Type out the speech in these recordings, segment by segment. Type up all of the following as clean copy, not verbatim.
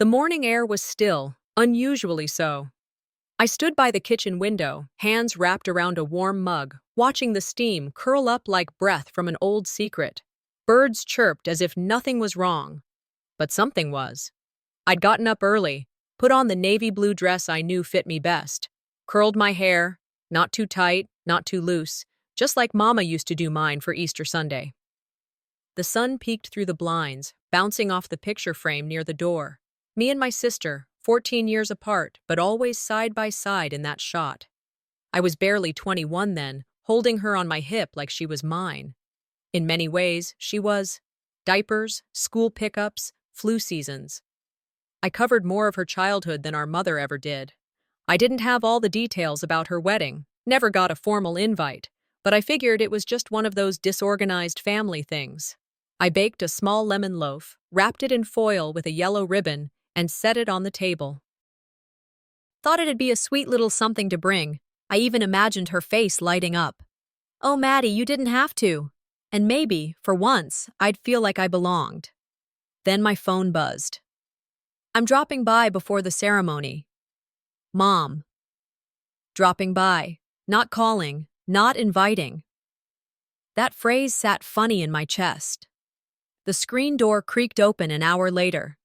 The morning air was still, unusually so. I stood by the kitchen window, hands wrapped around a warm mug, watching the steam curl up like breath from an old secret. Birds chirped as if nothing was wrong. But something was. I'd gotten up early, put on the navy blue dress I knew fit me best, curled my hair, not too tight, not too loose, just like Mama used to do mine for Easter Sunday. The sun peeked through the blinds, bouncing off the picture frame near the door. Me and my sister, 14 years apart, but always side by side in that shot. I was barely 21 then, holding her on my hip like she was mine. In many ways, she was. Diapers, school pickups, flu seasons. I covered more of her childhood than our mother ever did. I didn't have all the details about her wedding, never got a formal invite, but I figured it was just one of those disorganized family things. I baked a small lemon loaf, wrapped it in foil with a yellow ribbon, and set it on the table. Thought it'd be a sweet little something to bring. I even imagined her face lighting up. Oh, Maddie, you didn't have to. And maybe, for once, I'd feel like I belonged. Then my phone buzzed. I'm dropping by before the ceremony. Mom. Dropping by, not calling, not inviting. That phrase sat funny in my chest. The screen door creaked open an hour later.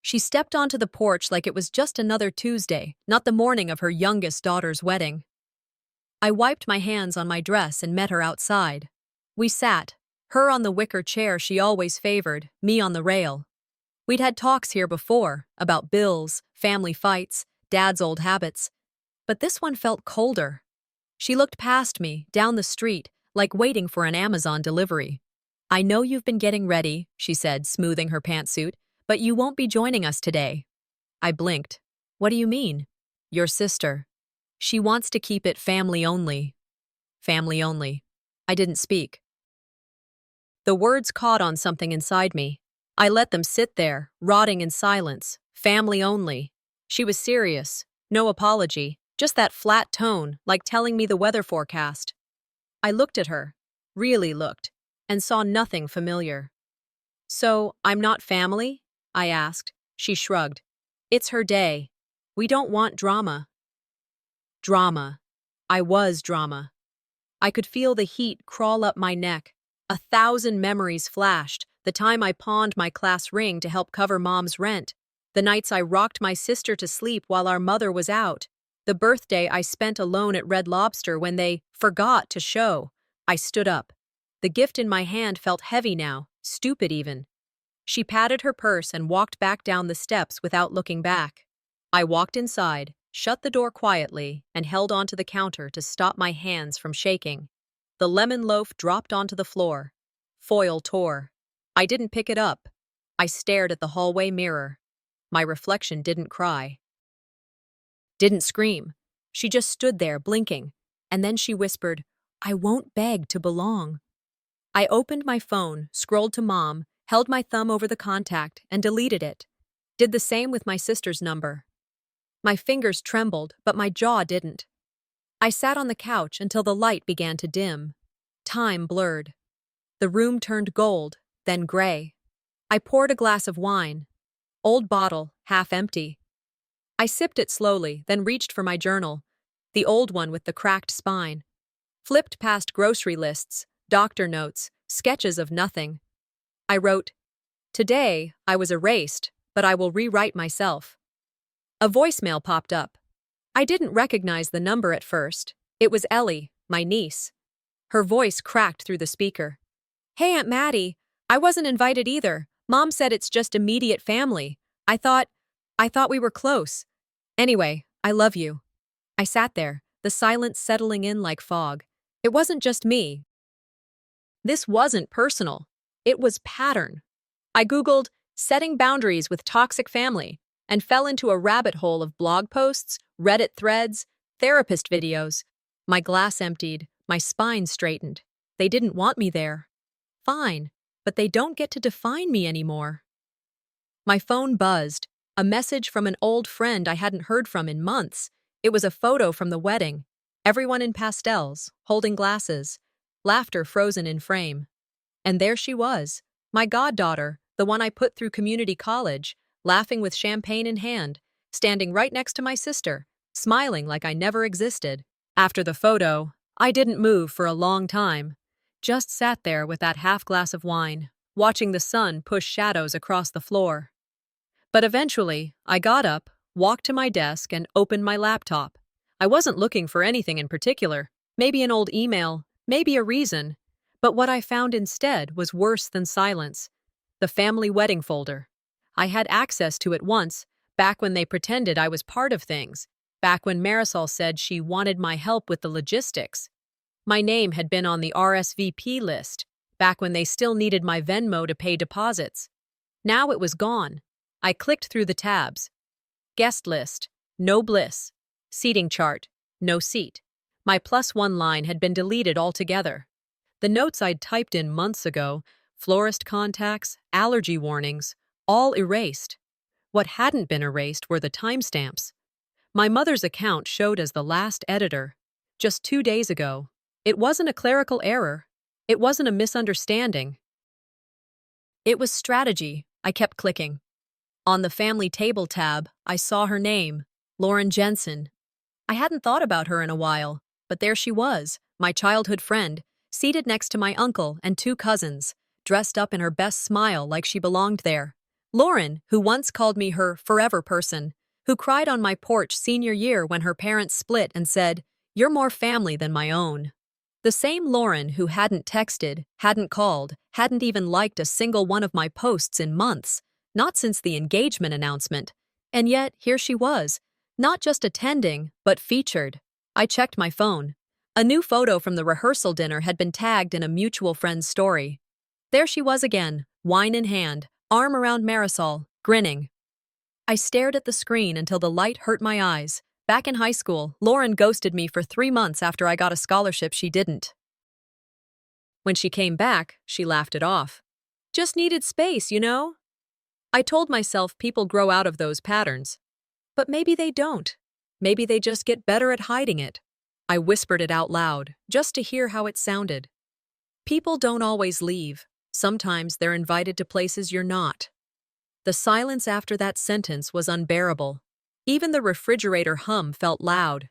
She stepped onto the porch like it was just another Tuesday, not the morning of her youngest daughter's wedding. I wiped my hands on my dress and met her outside. We sat, her on the wicker chair she always favored, me on the rail. We'd had talks here before, about bills, family fights, Dad's old habits. But this one felt colder. She looked past me, down the street, like waiting for an Amazon delivery. I know you've been getting ready, she said, smoothing her pantsuit, but you won't be joining us today. I blinked. What do you mean? Your sister. She wants to keep it family only. Family only. I didn't speak. The words caught on something inside me. I let them sit there, rotting in silence. Family only. She was serious. No apology. Just that flat tone, like telling me the weather forecast. I looked at her. Really looked. And saw nothing familiar. So, I'm not family? I asked. She shrugged. It's her day. We don't want drama. Drama. I was drama. I could feel the heat crawl up my neck. 1,000 memories flashed. The time I pawned my class ring to help cover Mom's rent. The nights I rocked my sister to sleep while our mother was out. The birthday I spent alone at Red Lobster when they forgot to show. I stood up. The gift in my hand felt heavy now, stupid even. She patted her purse and walked back down the steps without looking back. I walked inside, shut the door quietly, and held onto the counter to stop my hands from shaking. The lemon loaf dropped onto the floor. Foil tore. I didn't pick it up. I stared at the hallway mirror. My reflection didn't cry. Didn't scream. She just stood there, blinking. And then she whispered, I won't beg to belong. I opened my phone, scrolled to Mom, held my thumb over the contact, and deleted it. Did the same with my sister's number. My fingers trembled, but my jaw didn't. I sat on the couch until the light began to dim. Time blurred. The room turned gold, then gray. I poured a glass of wine. Old bottle, half empty. I sipped it slowly, then reached for my journal, the old one with the cracked spine. Flipped past grocery lists, doctor notes, sketches of nothing. I wrote, Today, I was erased, but I will rewrite myself. A voicemail popped up. I didn't recognize the number at first. It was Ellie, my niece. Her voice cracked through the speaker. Hey, Aunt Maddie. I wasn't invited either. Mom said it's just immediate family. I thought we were close. Anyway, I love you. I sat there, the silence settling in like fog. It wasn't just me. This wasn't personal. It was pattern. I Googled setting boundaries with toxic family and fell into a rabbit hole of blog posts, Reddit threads, therapist videos. My glass emptied, my spine straightened. They didn't want me there. Fine, but they don't get to define me anymore. My phone buzzed, a message from an old friend I hadn't heard from in months. It was a photo from the wedding. Everyone in pastels, holding glasses, laughter frozen in frame. And there she was, my goddaughter, the one I put through community college, laughing with champagne in hand, standing right next to my sister, smiling like I never existed. After the photo, I didn't move for a long time, just sat there with that half glass of wine, watching the sun push shadows across the floor. But eventually, I got up, walked to my desk, and opened my laptop. I wasn't looking for anything in particular, maybe an old email, maybe a reason, but what I found instead was worse than silence. The family wedding folder. I had access to it once, back when they pretended I was part of things, back when Marisol said she wanted my help with the logistics. My name had been on the RSVP list, back when they still needed my Venmo to pay deposits. Now it was gone. I clicked through the tabs. Guest list, no bliss. Seating chart, no seat. My +1 line had been deleted altogether. The notes I'd typed in months ago, florist contacts, allergy warnings, all erased. What hadn't been erased were the timestamps. My mother's account showed as the last editor, just 2 days ago. It wasn't a clerical error. It wasn't a misunderstanding. It was strategy. I kept clicking. On the family table tab, I saw her name, Lauren Jensen. I hadn't thought about her in a while, but there she was, my childhood friend, seated next to my uncle and 2 cousins, dressed up in her best smile like she belonged there. Lauren, who once called me her forever person, who cried on my porch senior year when her parents split and said, "You're more family than my own." The same Lauren who hadn't texted, hadn't called, hadn't even liked a single one of my posts in months, not since the engagement announcement. And yet, here she was, not just attending, but featured. I checked my phone. A new photo from the rehearsal dinner had been tagged in a mutual friend's story. There she was again, wine in hand, arm around Marisol, grinning. I stared at the screen until the light hurt my eyes. Back in high school, Lauren ghosted me for 3 months after I got a scholarship she didn't. When she came back, she laughed it off. Just needed space, you know? I told myself people grow out of those patterns. But maybe they don't. Maybe they just get better at hiding it. I whispered it out loud, just to hear how it sounded. People don't always leave. Sometimes they're invited to places you're not. The silence after that sentence was unbearable. Even the refrigerator hum felt loud.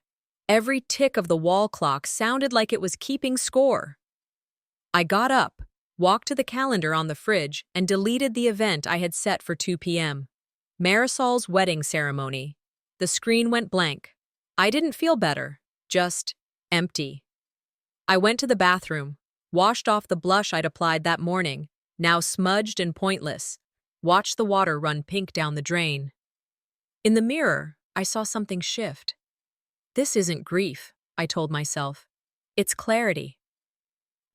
Every tick of the wall clock sounded like it was keeping score. I got up, walked to the calendar on the fridge, and deleted the event I had set for 2 p.m. Marisol's wedding ceremony. The screen went blank. I didn't feel better, just empty. I went to the bathroom, washed off the blush I'd applied that morning, now smudged and pointless, watched the water run pink down the drain. In the mirror, I saw something shift. This isn't grief, I told myself. It's clarity.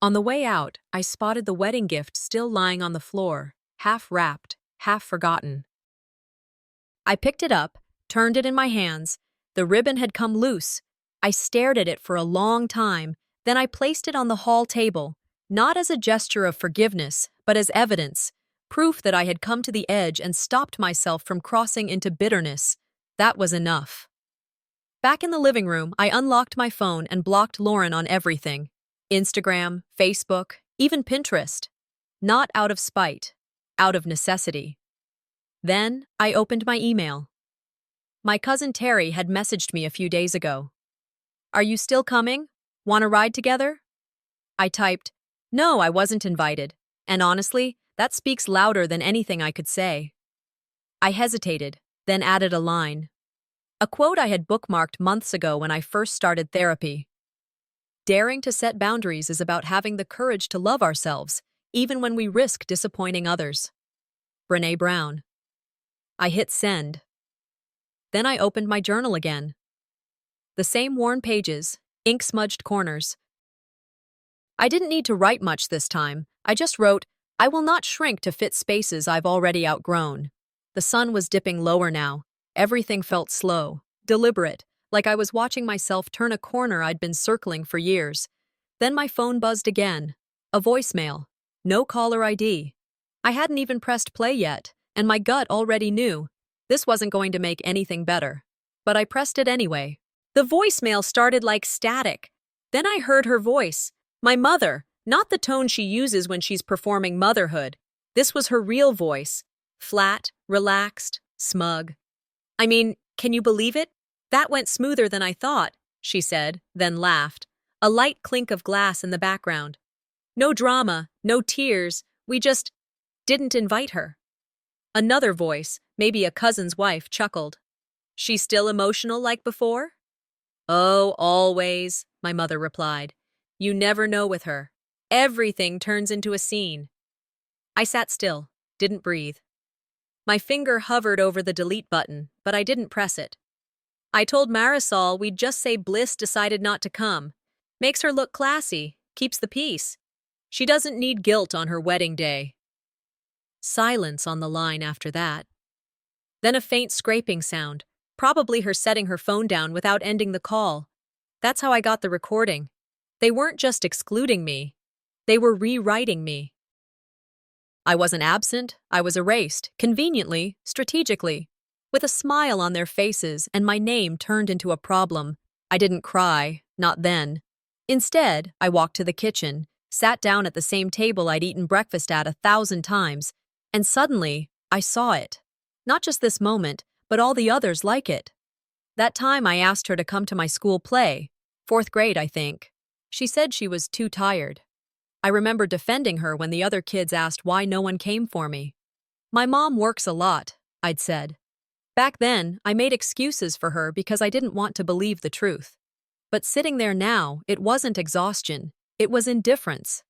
On the way out, I spotted the wedding gift still lying on the floor, half wrapped, half forgotten. I picked it up, turned it in my hands. The ribbon had come loose. I stared at it for a long time, then I placed it on the hall table, not as a gesture of forgiveness, but as evidence, proof that I had come to the edge and stopped myself from crossing into bitterness. That was enough. Back in the living room, I unlocked my phone and blocked Lauren on everything. Instagram, Facebook, even Pinterest. Not out of spite, out of necessity. Then, I opened my email. My cousin Terry had messaged me a few days ago. "Are you still coming? Want to ride together?" I typed, "No, I wasn't invited," and honestly, that speaks louder than anything I could say. I hesitated, then added a line. A quote I had bookmarked months ago when I first started therapy. Daring to set boundaries is about having the courage to love ourselves, even when we risk disappointing others. Brené Brown. I hit send. Then I opened my journal again. The same worn pages, ink-smudged corners. I didn't need to write much this time. I just wrote, "I will not shrink to fit spaces I've already outgrown." The sun was dipping lower now. Everything felt slow, deliberate, like I was watching myself turn a corner I'd been circling for years. Then my phone buzzed again. A voicemail. No caller ID. I hadn't even pressed play yet, and my gut already knew. This wasn't going to make anything better. But I pressed it anyway. The voicemail started like static. Then I heard her voice. My mother, not the tone she uses when she's performing motherhood. This was her real voice. Flat, relaxed, Smug. I mean, can you believe it? That went smoother than I thought, she said, then laughed. A light clink of glass in the background. No drama, no tears, we just didn't invite her. Another voice, maybe a cousin's wife, chuckled. She's still emotional like before? Oh, always, my mother replied. You never know with her. Everything turns into a scene. I sat still, didn't breathe. My finger hovered over the delete button, but I didn't press it. I told Marisol we'd just say Bliss decided not to come. Makes her look classy, keeps the peace. She doesn't need guilt on her wedding day. Silence on the line after that. Then a faint scraping sound, probably her setting her phone down without ending the call. That's how I got the recording. They weren't just excluding me. They were rewriting me. I wasn't absent, I was erased, conveniently, strategically. With a smile on their faces and my name turned into a problem. I didn't cry, not then. Instead, I walked to the kitchen, sat down at the same table I'd eaten breakfast at 1,000 times, and suddenly, I saw it. Not just this moment, but all the others like it. That time I asked her to come to my school play, 4th grade, I think. She said she was too tired. I remember defending her when the other kids asked why no one came for me. My mom works a lot, I'd said. Back then, I made excuses for her because I didn't want to believe the truth. But sitting there now, it wasn't exhaustion. It was indifference.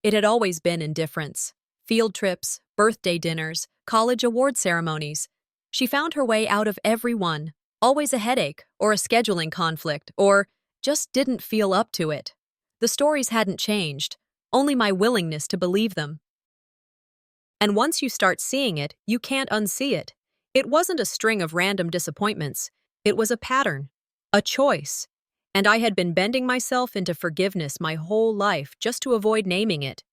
It had always been indifference. Field trips, birthday dinners, college award ceremonies. She found her way out of every one, always a headache, or a scheduling conflict, or just didn't feel up to it. The stories hadn't changed, only my willingness to believe them. And once you start seeing it, you can't unsee it. It wasn't a string of random disappointments. It was a pattern, a choice. And I had been bending myself into forgiveness my whole life just to avoid naming it.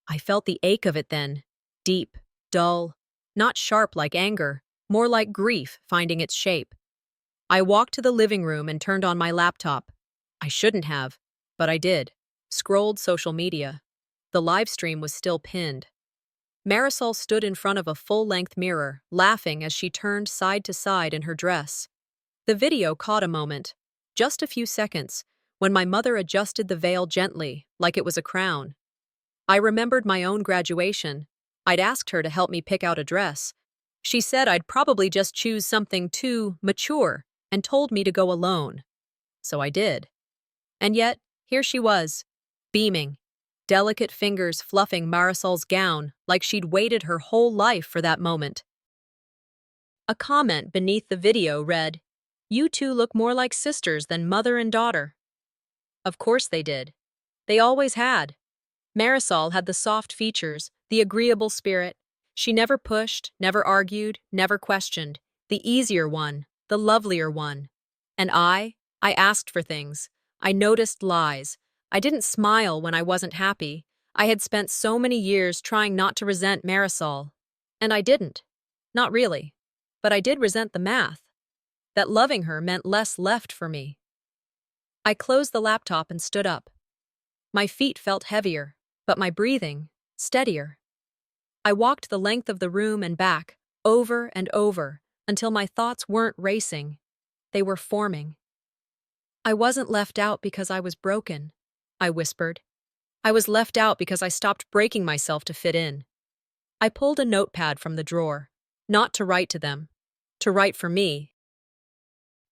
I felt the ache of it then. Deep, dull, not sharp like anger, more like grief finding its shape. I walked to the living room and turned on my laptop. I shouldn't have, but I did. Scrolled social media. The live stream was still pinned. Marisol stood in front of a full-length mirror, laughing as she turned side to side in her dress. The video caught a moment, just a few seconds, when my mother adjusted the veil gently, like it was a crown. I remembered my own graduation. I'd asked her to help me pick out a dress. She said I'd probably just choose something too mature and told me to go alone. So I did. And yet, here she was, beaming, delicate fingers fluffing Marisol's gown like she'd waited her whole life for that moment. A comment beneath the video read, "You two look more like sisters than mother and daughter." Of course they did. They always had. Marisol had the soft features, the agreeable spirit. She never pushed, never argued, never questioned. The easier one, the lovelier one. And I asked for things. I noticed lies. I didn't smile when I wasn't happy. I had spent so many years trying not to resent Marisol. And I didn't. Not really. But I did resent the math. That loving her meant less left for me. I closed the laptop and stood up. My feet felt heavier, but my breathing, steadier. I walked the length of the room and back, over and over, until my thoughts weren't racing. They were forming. I wasn't left out because I was broken, I whispered. I was left out because I stopped breaking myself to fit in. I pulled a notepad from the drawer, not to write to them, to write for me.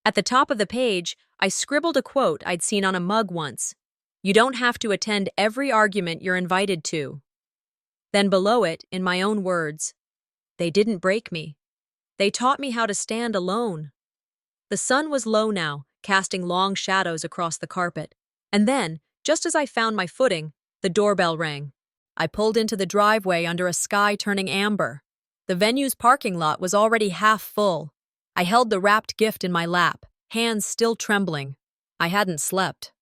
At the top of the page, I scribbled a quote I'd seen on a mug once. You don't have to attend every argument you're invited to. Then below it, in my own words, they didn't break me. They taught me how to stand alone. The sun was low now, casting long shadows across the carpet. And then, just as I found my footing, the doorbell rang. I pulled into the driveway under a sky turning amber. The venue's parking lot was already half full. I held the wrapped gift in my lap, hands still trembling. I hadn't slept.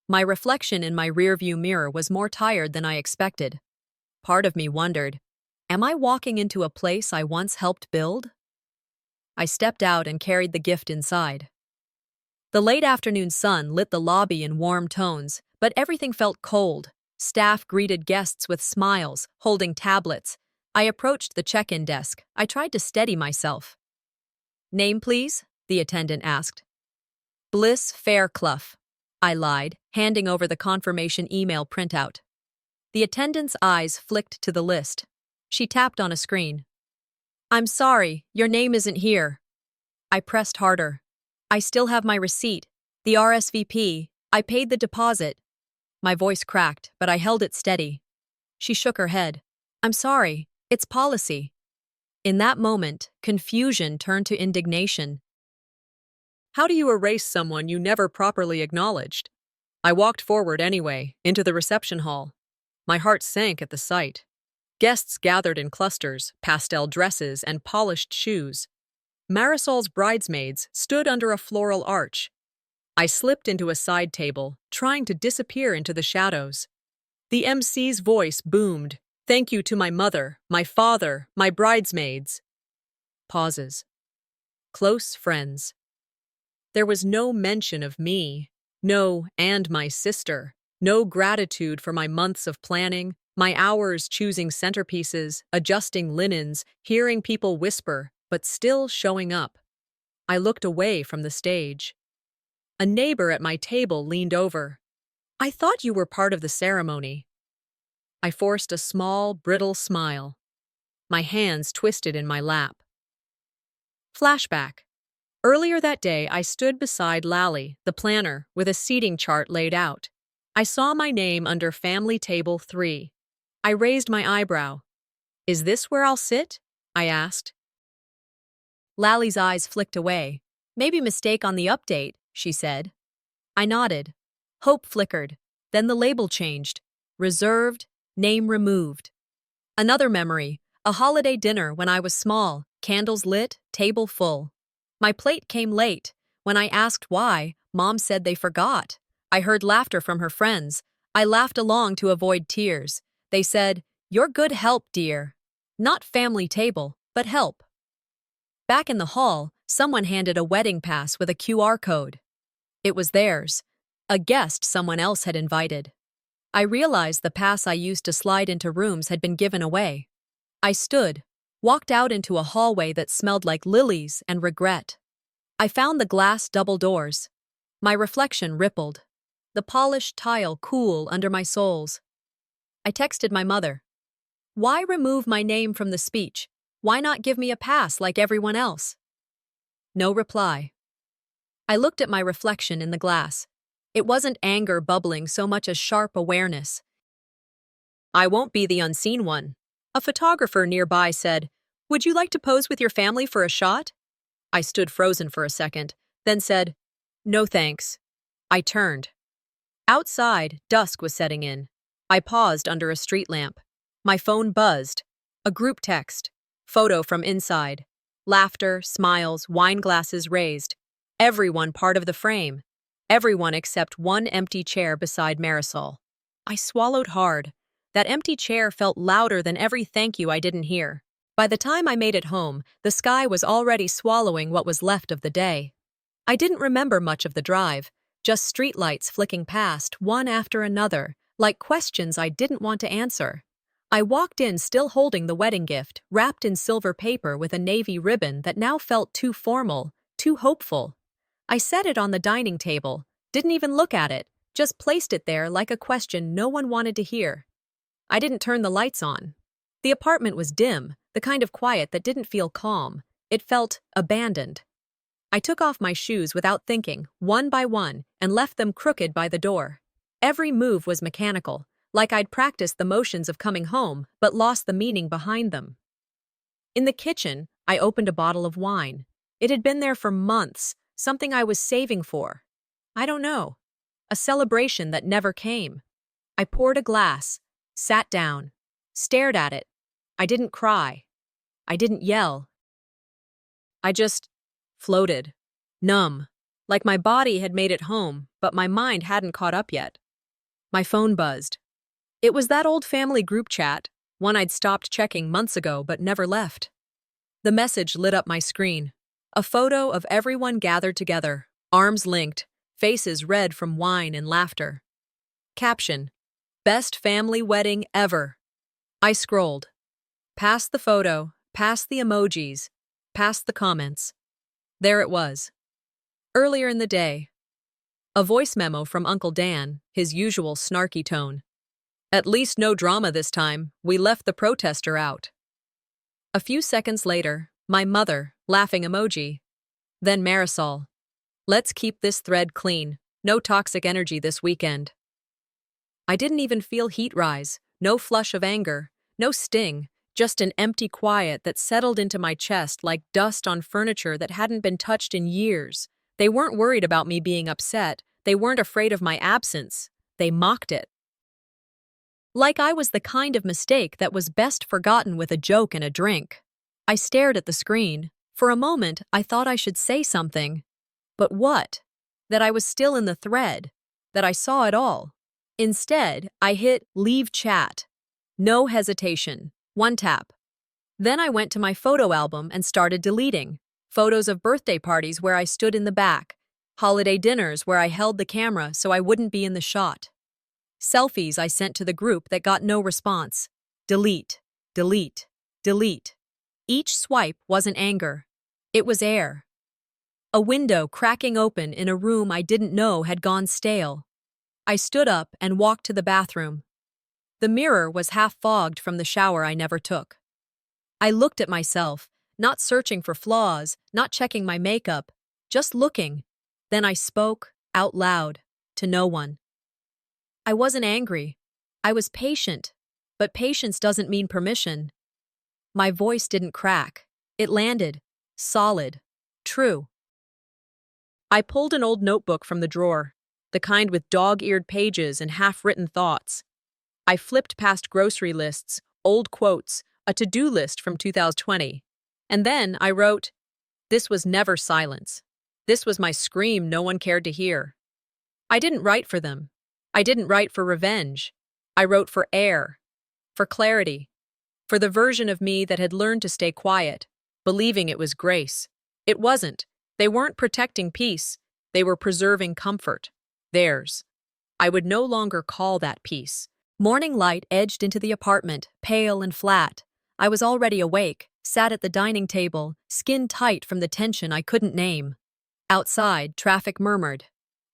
My reflection in my rearview mirror was more tired than I expected. Part of me wondered, am I walking into a place I once helped build? I stepped out and carried the gift inside. The late afternoon sun lit the lobby in warm tones, but everything felt cold. Staff greeted guests with smiles, holding tablets. I approached the check-in desk. I tried to steady myself. Name, please? The attendant asked. Bliss Fairclough, I lied, handing over the confirmation email printout. The attendant's eyes flicked to the list. She tapped on a screen. I'm sorry, your name isn't here. I pressed harder. I still have my receipt, the RSVP. I paid the deposit. My voice cracked, but I held it steady. She shook her head. I'm sorry, it's policy. In that moment, confusion turned to indignation. How do you erase someone you never properly acknowledged? I walked forward anyway, into the reception hall. My heart sank at the sight. Guests gathered in clusters, pastel dresses, and polished shoes. Marisol's bridesmaids stood under a floral arch. I slipped into a side table, trying to disappear into the shadows. The MC's voice boomed. Thank you to my mother, my father, my bridesmaids. Pauses. Close friends. There was no mention of me. No, and my sister. No gratitude for my months of planning, my hours choosing centerpieces, adjusting linens, hearing people whisper, but still showing up. I looked away from the stage. A neighbor at my table leaned over. I thought you were part of the ceremony. I forced a small, brittle smile. My hands twisted in my lap. Flashback. Earlier that day, I stood beside Lally, the planner, with a seating chart laid out. I saw my name under Family Table 3. I raised my eyebrow. Is this where I'll sit? I asked. Lally's eyes flicked away. Maybe mistake on the update, she said. I nodded. Hope flickered. Then the label changed. Reserved, name removed. Another memory, a holiday dinner when I was small, candles lit, table full. My plate came late. When I asked why, Mom said they forgot. I heard laughter from her friends. I laughed along to avoid tears. They said, "You're good help, dear." Not family table, but help. Back in the hall, someone handed a wedding pass with a QR code. It was theirs, a guest someone else had invited. I realized the pass I used to slide into rooms had been given away. I stood, walked out into a hallway that smelled like lilies and regret. I found the glass double doors. My reflection rippled. The polished tile cool under my soles. I texted my mother. Why remove my name from the speech? Why not give me a pass like everyone else? No reply. I looked at my reflection in the glass. It wasn't anger bubbling so much as sharp awareness. I won't be the unseen one. A photographer nearby said, "Would you like to pose with your family for a shot?" I stood frozen for a second, then said, "No thanks." I turned. Outside, dusk was setting in. I paused under a street lamp. My phone buzzed. A group text. Photo from inside. Laughter, smiles, wine glasses raised. Everyone part of the frame. Everyone except one empty chair beside Marisol. I swallowed hard. That empty chair felt louder than every thank you I didn't hear. By the time I made it home, the sky was already swallowing what was left of the day. I didn't remember much of the drive, just streetlights flicking past, one after another, like questions I didn't want to answer. I walked in still holding the wedding gift, wrapped in silver paper with a navy ribbon that now felt too formal, too hopeful. I set it on the dining table, didn't even look at it, just placed it there like a question no one wanted to hear. I didn't turn the lights on. The apartment was dim, the kind of quiet that didn't feel calm. It felt abandoned. I took off my shoes without thinking, one by one, and left them crooked by the door. Every move was mechanical, like I'd practiced the motions of coming home, but lost the meaning behind them. In the kitchen, I opened a bottle of wine. It had been there for months, something I was saving for. I don't know. A celebration that never came. I poured a glass, sat down, stared at it. I didn't cry. I didn't yell. I just floated, numb, like my body had made it home, but my mind hadn't caught up yet. My phone buzzed. It was that old family group chat, one I'd stopped checking months ago but never left. The message lit up my screen. A photo of everyone gathered together, arms linked, faces red from wine and laughter. Caption: Best family wedding ever. I scrolled. Past the photo, past the emojis, past the comments. There it was. Earlier in the day. A voice memo from Uncle Dan, his usual snarky tone. At least no drama this time. We left the protester out. A few seconds later, my mother, laughing emoji. Then Marisol. Let's keep this thread clean. No toxic energy this weekend. I didn't even feel heat rise, no flush of anger, no sting, just an empty quiet that settled into my chest like dust on furniture that hadn't been touched in years. They weren't worried about me being upset. They weren't afraid of my absence. They mocked it. Like I was the kind of mistake that was best forgotten with a joke and a drink. I stared at the screen. For a moment, I thought I should say something. But what? That I was still in the thread. That I saw it all. Instead, I hit leave chat. No hesitation. One tap. Then I went to my photo album and started deleting. Photos of birthday parties where I stood in the back. Holiday dinners where I held the camera so I wouldn't be in the shot. Selfies I sent to the group that got no response. Delete, delete, delete. Each swipe wasn't anger. It was air. A window cracking open in a room I didn't know had gone stale. I stood up and walked to the bathroom. The mirror was half fogged from the shower I never took. I looked at myself, not searching for flaws, not checking my makeup, just looking. Then I spoke, out loud, to no one. I wasn't angry. I was patient. But patience doesn't mean permission. My voice didn't crack. It landed. Solid. True. I pulled an old notebook from the drawer, the kind with dog-eared pages and half-written thoughts. I flipped past grocery lists, old quotes, a to-do list from 2020. And then I wrote, "This was never silence. This was my scream no one cared to hear." I didn't write for them. I didn't write for revenge. I wrote for air, for clarity, for the version of me that had learned to stay quiet, believing it was grace. It wasn't. They weren't protecting peace. They were preserving comfort. Theirs. I would no longer call that peace. Morning light edged into the apartment, pale and flat. I was already awake, sat at the dining table, skin tight from the tension I couldn't name. Outside, traffic murmured.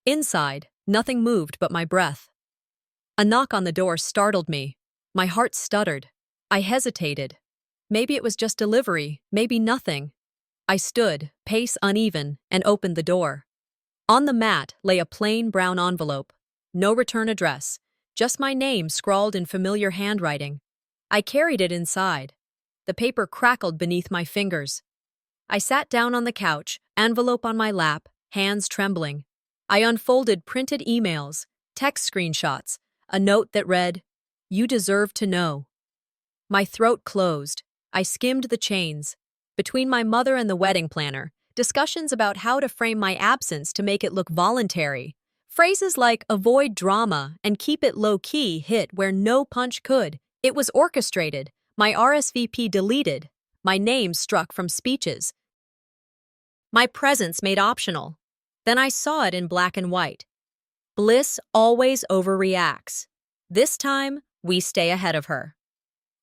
Inside, nothing moved but my breath. A knock on the door startled me. My heart stuttered. I hesitated. Maybe it was just delivery, maybe nothing. I stood, pace uneven, and opened the door. On the mat lay a plain brown envelope. No return address, just my name scrawled in familiar handwriting. I carried it inside. The paper crackled beneath my fingers. I sat down on the couch, envelope on my lap, hands trembling. I unfolded printed emails, text screenshots, a note that read, "You deserve to know." My throat closed. I skimmed the chains. Between my mother and the wedding planner, discussions about how to frame my absence to make it look voluntary. Phrases like avoid drama and keep it low-key hit where no punch could. It was orchestrated. My RSVP deleted. My name struck from speeches. My presence made optional. Then I saw it in black and white. Bliss always overreacts. This time, we stay ahead of her.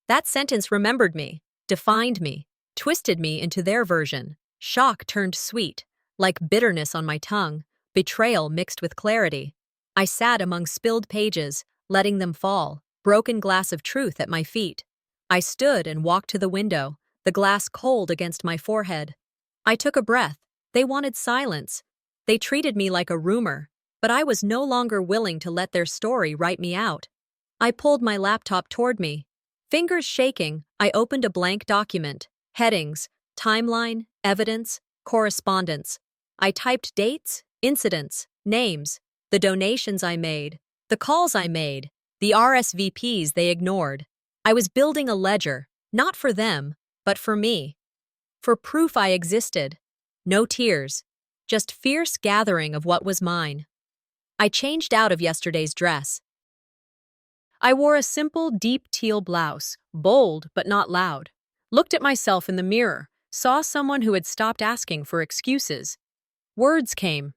That sentence remembered me, defined me, twisted me into their version. Shock turned sweet, like bitterness on my tongue, betrayal mixed with clarity. I sat among spilled pages, letting them fall, broken glass of truth at my feet. I stood and walked to the window, the glass cold against my forehead. I took a breath. They wanted silence. They treated me like a rumor, but I was no longer willing to let their story write me out. I pulled my laptop toward me. Fingers shaking, I opened a blank document. Headings, timeline, evidence, correspondence. I typed dates, incidents, names, the donations I made, the calls I made, the RSVPs they ignored. I was building a ledger, not for them, but for me. For proof I existed. No tears, just fierce gathering of what was mine. I changed out of yesterday's dress. I wore a simple, deep teal blouse, bold but not loud. Looked at myself in the mirror, saw someone who had stopped asking for excuses. Words came.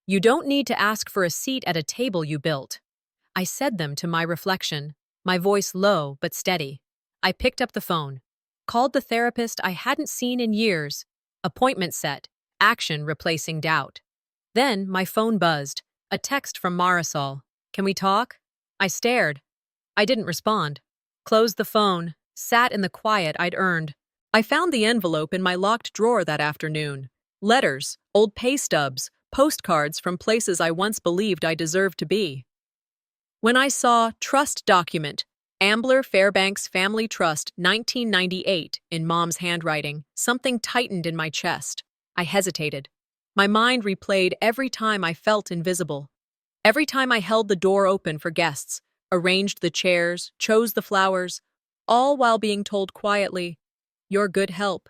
"You don't need to ask for a seat at a table you built." I said them to my reflection, my voice low but steady. I picked up the phone, called the therapist I hadn't seen in years. Appointment set, action replacing doubt. Then my phone buzzed. A text from Marisol. Can we talk? I stared. I didn't respond. Closed the phone, sat in the quiet I'd earned. I found the envelope in my locked drawer that afternoon. Letters, old pay stubs, postcards from places I once believed I deserved to be. When I saw trust document, Ambler Fairbanks Family Trust 1998 in Mom's handwriting, something tightened in my chest. I hesitated. My mind replayed every time I felt invisible. Every time I held the door open for guests, arranged the chairs, chose the flowers, all while being told quietly, "You're good help."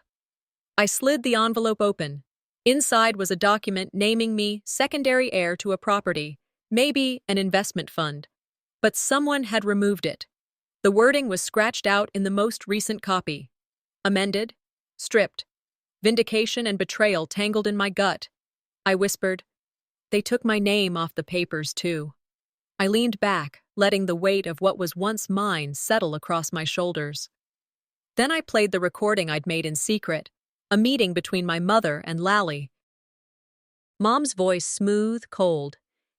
I slid the envelope open. Inside was a document naming me secondary heir to a property, maybe an investment fund. But someone had removed it. The wording was scratched out in the most recent copy. Amended, stripped. Vindication and betrayal tangled in my gut. I whispered, "They took my name off the papers, too." I leaned back, letting the weight of what was once mine settle across my shoulders. Then I played the recording I'd made in secret, a meeting between my mother and Lally. Mom's voice smooth, cold.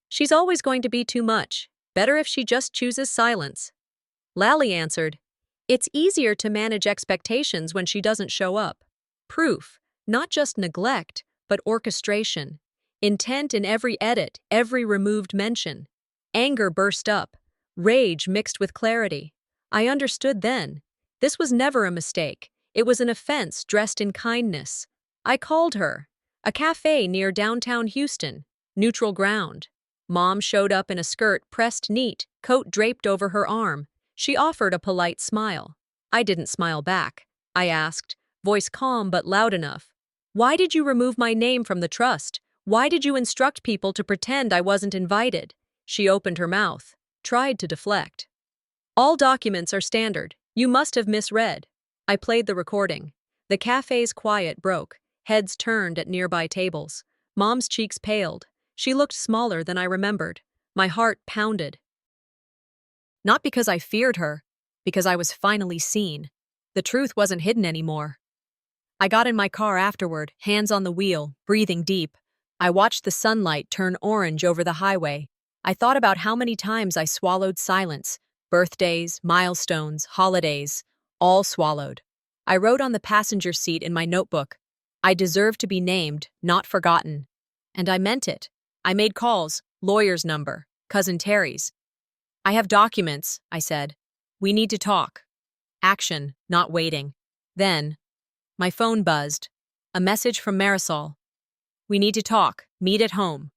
"She's always going to be too much. Better if she just chooses silence." Lally answered, "It's easier to manage expectations when she doesn't show up." Proof, not just neglect, but orchestration. Intent in every edit, every removed mention. Anger burst up. Rage mixed with clarity. I understood then. This was never a mistake. It was an offense dressed in kindness. I called her. A cafe near downtown Houston. Neutral ground. Mom showed up in a skirt pressed neat, coat draped over her arm. She offered a polite smile. I didn't smile back. I asked, voice calm but loud enough, "Why did you remove my name from the trust? Why did you instruct people to pretend I wasn't invited?" She opened her mouth, tried to deflect. "All documents are standard. You must have misread." I played the recording. The cafe's quiet broke. Heads turned at nearby tables. Mom's cheeks paled. She looked smaller than I remembered. My heart pounded. Not because I feared her, because I was finally seen. The truth wasn't hidden anymore. I got in my car afterward, hands on the wheel, breathing deep. I watched the sunlight turn orange over the highway. I thought about how many times I swallowed silence. Birthdays, milestones, holidays, all swallowed. I wrote on the passenger seat in my notebook, "I deserve to be named, not forgotten." And I meant it. I made calls, lawyer's number, cousin Terry's. "I have documents," I said. "We need to talk." Action, not waiting. Then, my phone buzzed. A message from Marisol. "We need to talk. Meet at home."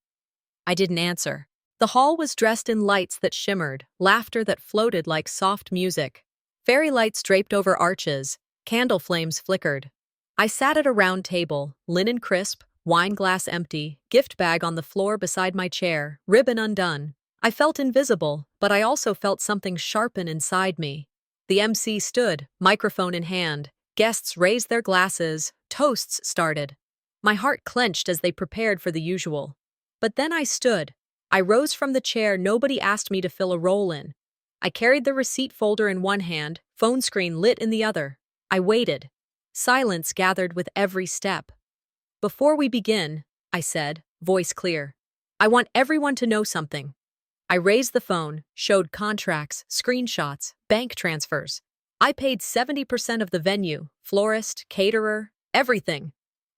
I didn't answer. The hall was dressed in lights that shimmered, laughter that floated like soft music. Fairy lights draped over arches, candle flames flickered. I sat at a round table, linen crisp, wine glass empty, gift bag on the floor beside my chair, ribbon undone. I felt invisible, but I also felt something sharpen inside me. The MC stood, microphone in hand. Guests raised their glasses, toasts started. My heart clenched as they prepared for the usual. But then I stood. I rose from the chair nobody asked me to fill a role in. I carried the receipt folder in one hand, phone screen lit in the other. I waited. Silence gathered with every step. "Before we begin," I said, voice clear, "I want everyone to know something." I raised the phone, showed contracts, screenshots, bank transfers. I paid 70% of the venue, florist, caterer, everything.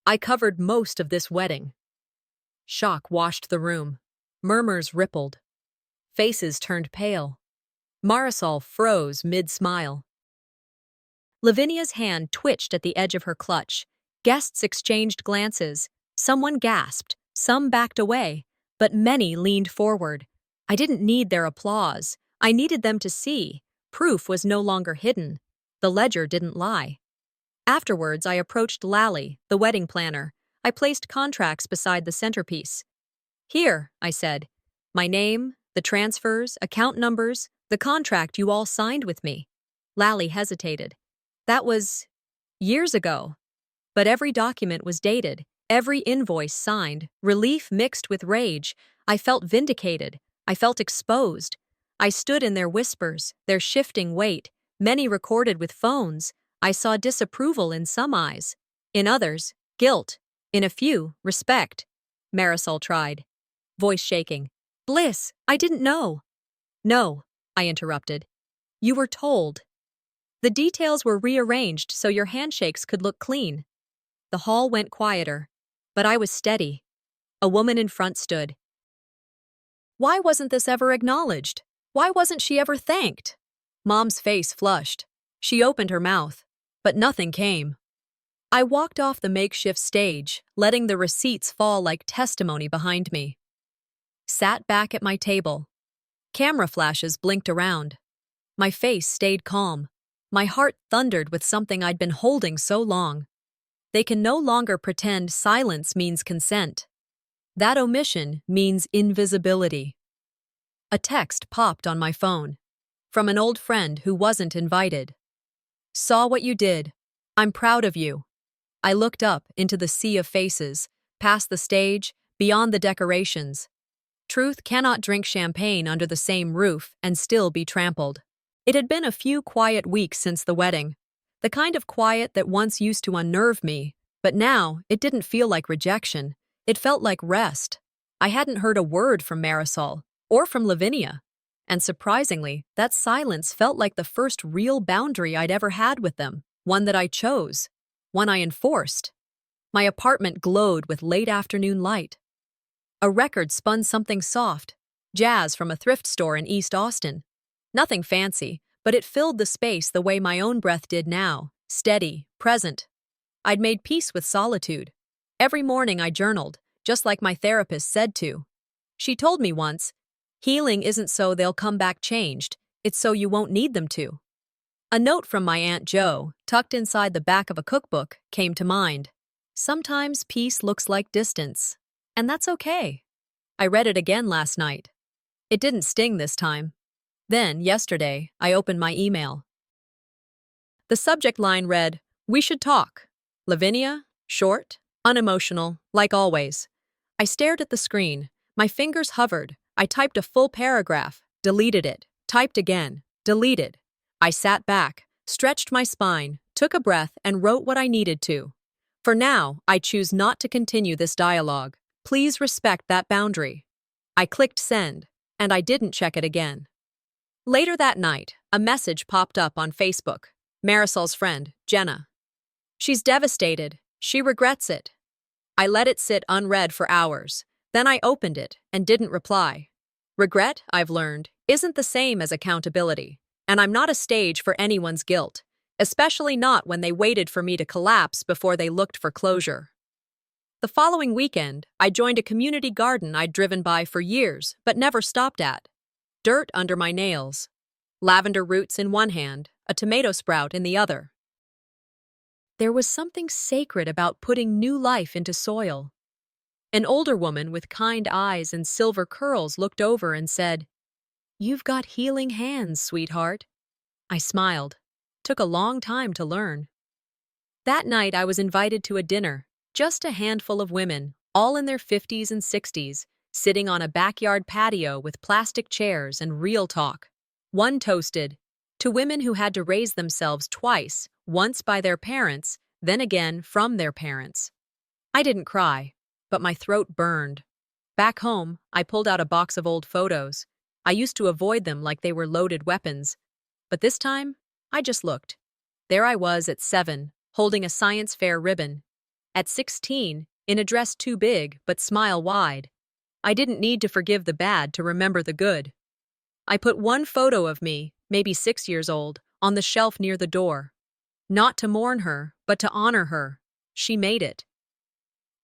I covered most of this wedding. Shock washed the room. Murmurs rippled. Faces turned pale. Marisol froze mid-smile. Lavinia's hand twitched at the edge of her clutch. Guests exchanged glances. Someone gasped, some backed away, but many leaned forward. I didn't need their applause. I needed them to see. Proof was no longer hidden. The ledger didn't lie. Afterwards, I approached Lally, the wedding planner. I placed contracts beside the centerpiece. "Here," I said. "My name, the transfers, account numbers, the contract you all signed with me." Lally hesitated. "That was years ago." But every document was dated, every invoice signed, relief mixed with rage. I felt vindicated. I felt exposed. I stood in their whispers, their shifting weight, many recorded with phones. I saw disapproval in some eyes. In others, guilt. In a few, respect. Marisol tried, voice shaking. Bliss, I didn't know. No, I interrupted. You were told. The details were rearranged so your handshakes could look clean. The hall went quieter, but I was steady. A woman in front stood. Why wasn't this ever acknowledged? Why wasn't she ever thanked? Mom's face flushed. She opened her mouth, but nothing came. I walked off the makeshift stage, letting the receipts fall like testimony behind me. Sat back at my table. Camera flashes blinked around. My face stayed calm. My heart thundered with something I'd been holding so long. They can no longer pretend silence means consent. That omission means invisibility. A text popped on my phone. From an old friend who wasn't invited. Saw what you did. I'm proud of you. I looked up into the sea of faces, past the stage, beyond the decorations. Truth cannot drink champagne under the same roof and still be trampled. It had been a few quiet weeks since the wedding. The kind of quiet that once used to unnerve me, but now it didn't feel like rejection. It felt like rest. I hadn't heard a word from Marisol, or from Lavinia. And surprisingly, that silence felt like the first real boundary I'd ever had with them, one that I chose, one I enforced. My apartment glowed with late afternoon light. A record spun something soft, jazz from a thrift store in East Austin. Nothing fancy, but it filled the space the way my own breath did now, steady, present. I'd made peace with solitude. Every morning I journaled, just like my therapist said to. She told me once, healing isn't so they'll come back changed, it's so you won't need them to. A note from my Aunt Jo, tucked inside the back of a cookbook, came to mind. Sometimes peace looks like distance, and that's okay. I read it again last night. It didn't sting this time. Then, yesterday, I opened my email. The subject line read, "We should talk." Lavinia, short, unemotional, like always. I stared at the screen. My fingers hovered. I typed a full paragraph, deleted it, typed again, deleted. I sat back, stretched my spine, took a breath, and wrote what I needed to. For now, I choose not to continue this dialogue. Please respect that boundary. I clicked send, and I didn't check it again. Later that night, a message popped up on Facebook. Marisol's friend, Jenna. She's devastated. She regrets it. I let it sit unread for hours. Then I opened it and didn't reply. Regret, I've learned, isn't the same as accountability, and I'm not a stage for anyone's guilt, especially not when they waited for me to collapse before they looked for closure. The following weekend, I joined a community garden I'd driven by for years but never stopped at. Dirt under my nails. Lavender roots in one hand, a tomato sprout in the other. There was something sacred about putting new life into soil. An older woman with kind eyes and silver curls looked over and said, "You've got healing hands, sweetheart." I smiled. Took a long time to learn. That night I was invited to a dinner, just a handful of women, all in their 50s and 60s, sitting on a backyard patio with plastic chairs and real talk. One toasted, to women who had to raise themselves twice, once by their parents, then again from their parents. I didn't cry, but my throat burned. Back home, I pulled out a box of old photos. I used to avoid them like they were loaded weapons. But this time, I just looked. There I was at 7, holding a science fair ribbon. At 16, in a dress too big but smile wide. I didn't need to forgive the bad to remember the good. I put one photo of me, maybe 6 years old, on the shelf near the door. Not to mourn her, but to honor her. She made it.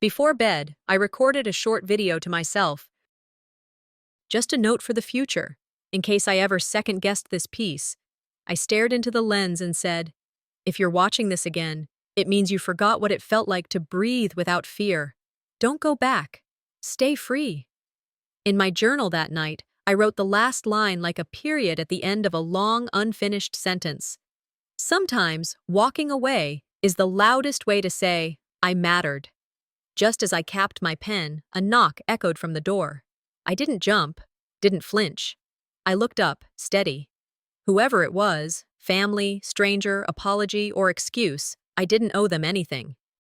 Before bed, I recorded a short video to myself. Just a note for the future, in case I ever second-guessed this piece. I stared into the lens and said, if you're watching this again, it means you forgot what it felt like to breathe without fear. Don't go back. Stay free. In my journal that night, I wrote the last line like a period at the end of a long, unfinished sentence. Sometimes, walking away is the loudest way to say, I mattered. Just as I capped my pen, a knock echoed from the door. I didn't jump, didn't flinch. I looked up, steady. Whoever it was, family, stranger, apology, or excuse, I didn't owe them anything.